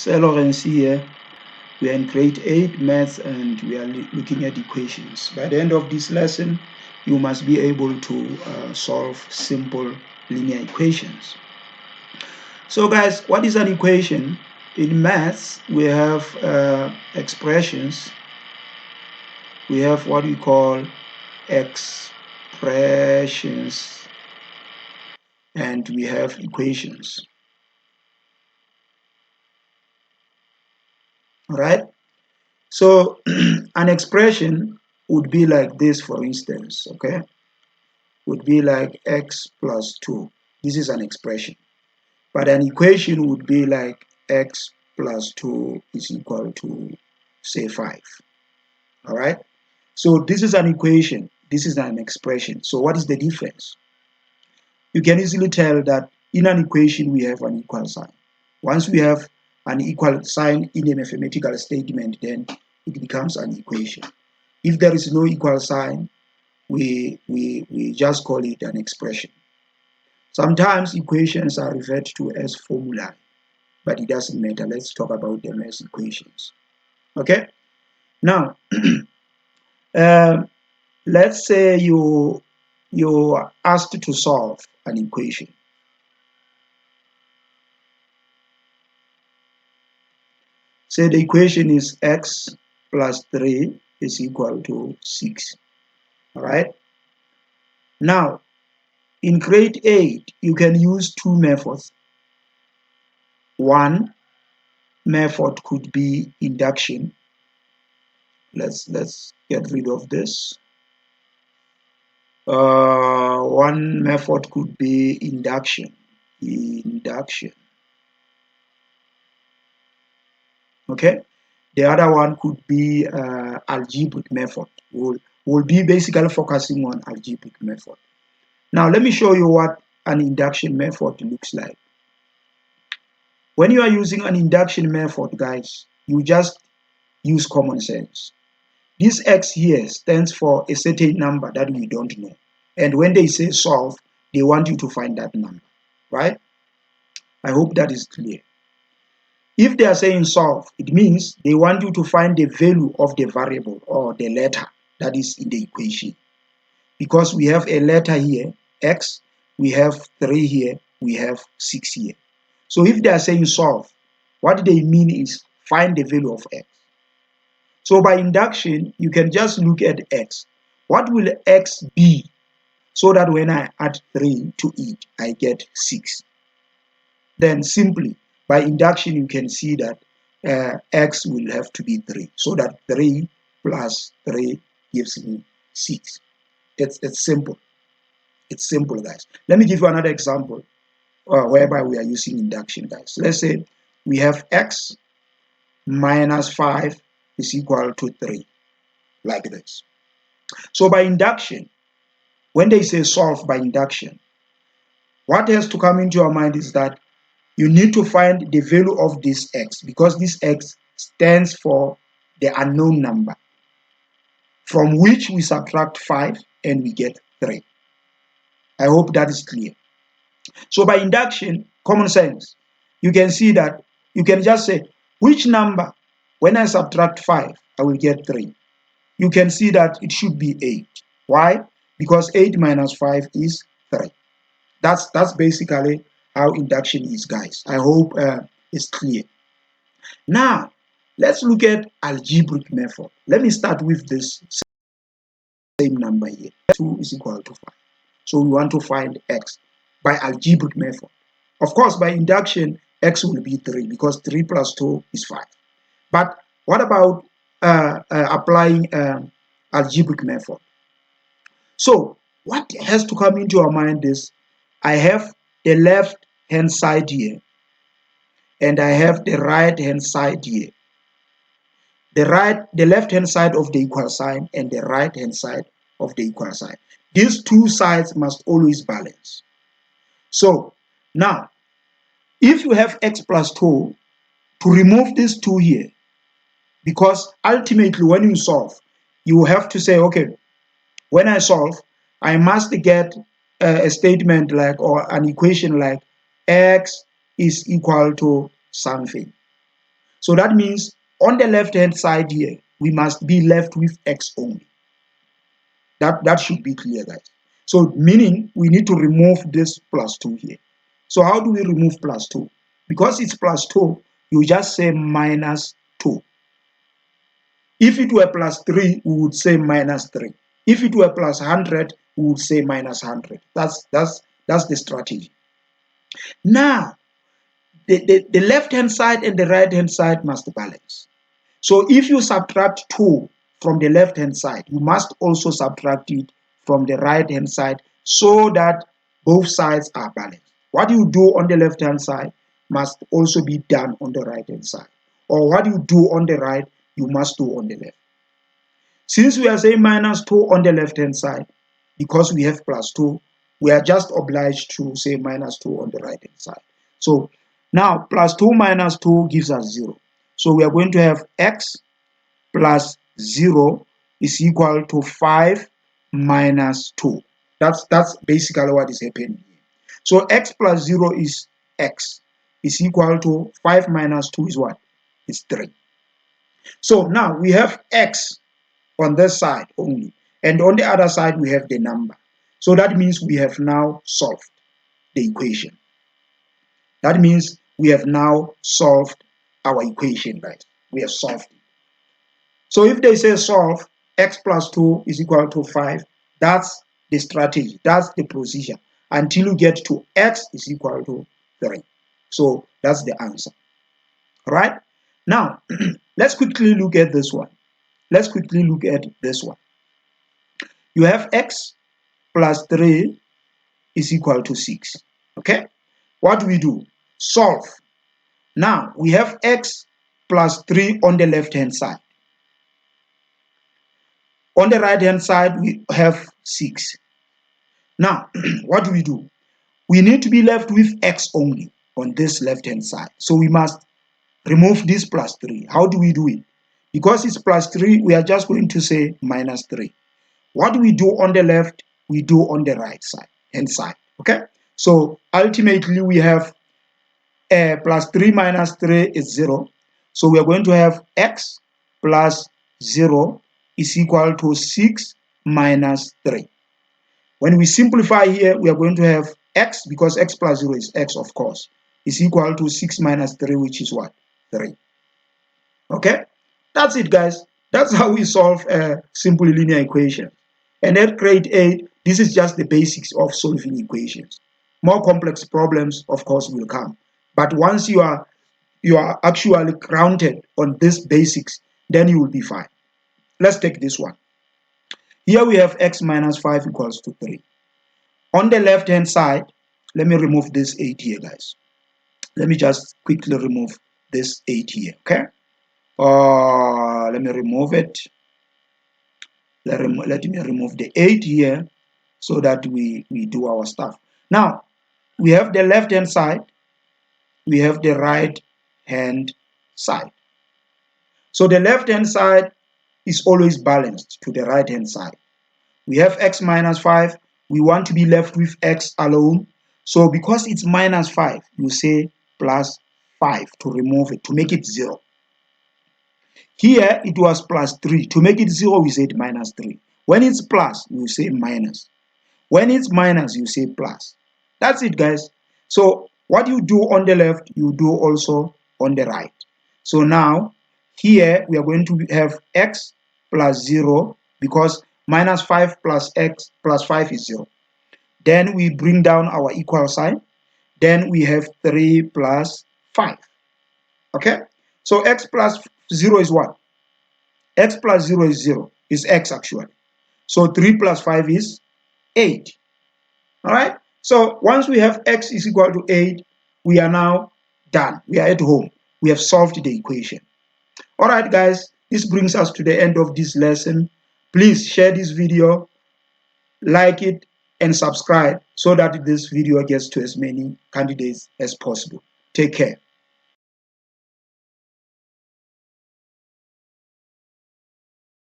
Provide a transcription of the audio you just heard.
Sir Lawrence here. We are in grade 8 maths and we are looking at equations. By the end of this lesson, you must be able to solve simple linear equations. So guys, what is an equation? In maths, we have expressions. We have what we call expressions and we have equations. All right? So an expression would be like this, for instance, okay? Would be like x plus 2. This is an expression. But an equation would be like x plus 2 is equal to, say, 5. All right? So this is an equation. This is an expression. So what is the difference? You can easily tell that in an equation we have an equal sign. Once we have an equal sign in a mathematical statement, then it becomes an equation. If there is no equal sign, we just call it an expression. Sometimes equations are referred to as formulae, but it doesn't matter. Let's talk about them as equations. Okay? Now, let's say you are asked to solve an equation. Say the equation is x plus 3 is equal to 6. All right? Now, in grade 8, you can use two methods. One method could be induction. Let's get rid of this. One method could be induction. Okay. The other one could be algebraic method. We'll be basically focusing on algebraic method. Now let me show you what an induction method looks like. When you are using an induction method, guys, you just use common sense. This x here stands for a certain number that we don't know. And when they say solve, they want you to find that number, right? I hope that is clear. If they are saying solve, it means they want you to find the value of the variable or the letter that is in the equation. Because we have a letter here, x, we have 3 here, we have 6 here. So if they are saying solve, what they mean is find the value of x. So by induction, you can just look at x. What will x be so that when I add 3 to it, I get 6? Then simply, by induction, you can see that x will have to be 3. So that 3 plus 3 gives me 6. It's simple. It's simple, guys. Let me give you another example whereby we are using induction, guys. Let's say we have x minus 5 is equal to 3, like this. So by induction, when they say solve by induction, what has to come into your mind is that you need to find the value of this x, because this x stands for the unknown number, from which we subtract 5 and we get 3. I hope that is clear. So by induction, common sense, you can see that you can just say, which number, when I subtract 5, I will get 3. You can see that it should be 8. Why? Because 8 minus 5 is 3. That's basically how induction is, guys. I hope it's clear. Now, let's look at algebraic method. Let me start with this same number here. 2 is equal to 5. So we want to find x by algebraic method. Of course, by induction, x will be 3 because 3 plus 2 is 5. But what about applying algebraic method? So what has to come into our mind is I have the left hand side here and I have the right hand side here. The left hand side of the equal sign and the right hand side of the equal sign. These two sides must always balance. So now, if you have x plus 2, to remove this 2 here, because ultimately when you solve, you have to say, okay, when I solve, I must get a statement like, or an equation like x is equal to something. So that means on the left hand side here, we must be left with x only. That should be clear, guys. So meaning we need to remove this plus 2 here. So how do we remove plus 2? Because it's plus 2, you just say minus 2. If it were plus 3, we would say minus 3. If it were plus 100, we would say minus 100. That's the strategy. Now, the left-hand side and the right-hand side must balance. So if you subtract 2 from the left-hand side, you must also subtract it from the right-hand side so that both sides are balanced. What you do on the left-hand side must also be done on the right-hand side. Or what you do on the right, you must do on the left. Since we are saying minus 2 on the left-hand side, because we have plus 2, we are just obliged to say minus 2 on the right-hand side. So now plus 2 minus 2 gives us 0. So we are going to have x plus 0 is equal to 5 minus 2. That's basically what is happening here. So x plus 0 is x is equal to 5 minus 2 is what? Is 3. So now we have x on this side only, and on the other side we have the number. So that means we have now solved the equation. That means we have now solved our equation, guys. We have solved it. So if they say solve x plus 2 is equal to 5, that's the strategy, that's the procedure, until you get to x is equal to 3. So that's the answer. All right? Now, let's quickly look at this one. Let's quickly look at this one. You have x plus 3 is equal to 6. Okay? What do we do? Solve. Now, we have x plus 3 on the left-hand side. On the right-hand side, we have 6. Now, what do we do? We need to be left with x only on this left-hand side. So we must remove this plus 3. How do we do it? Because it's plus 3, we are just going to say minus 3. What do we do on the left? We do on the right side, hand side. Okay? So ultimately, we have plus 3 minus 3 is 0. So we are going to have x plus 0 is equal to 6 minus 3. When we simplify here, we are going to have x, because x plus 0 is x, of course, is equal to 6 minus 3, which is what? 3. Okay? That's it, guys. That's how we solve a simple linear equation. And at grade 8, this is just the basics of solving equations. More complex problems, of course, will come. But once you are actually grounded on these basics, then you will be fine. Let's take this one. Here we have x minus 5 equals to 3. On the left-hand side, let me remove this 8 here, guys. Let me just quickly remove this 8 here, okay? Let me remove it. Let me remove the 8 here so that we do our stuff. Now, we have the left-hand side. We have the right-hand side. So the left-hand side is always balanced to the right-hand side. We have x minus 5. We want to be left with x alone. So because it's minus 5, you say plus 5 to remove it, to make it 0. Here it was plus 3. To make it 0, we said minus 3. When it's plus, you say minus. When it's minus, you say plus. That's it, guys. So what you do on the left, you do also on the right. So now, here we are going to have x plus 0, because minus 5 plus x plus 5 is 0. Then we bring down our equal sign. Then we have 3 plus 5. Okay? So x plus 0 is what? X plus 0 is 0. Is x actually. So 3 plus 5 is 8. Alright? So once we have x is equal to 8, we are now done. We are at home. We have solved the equation. Alright, guys. This brings us to the end of this lesson. Please share this video, like it, and subscribe so that this video gets to as many candidates as possible. Take care.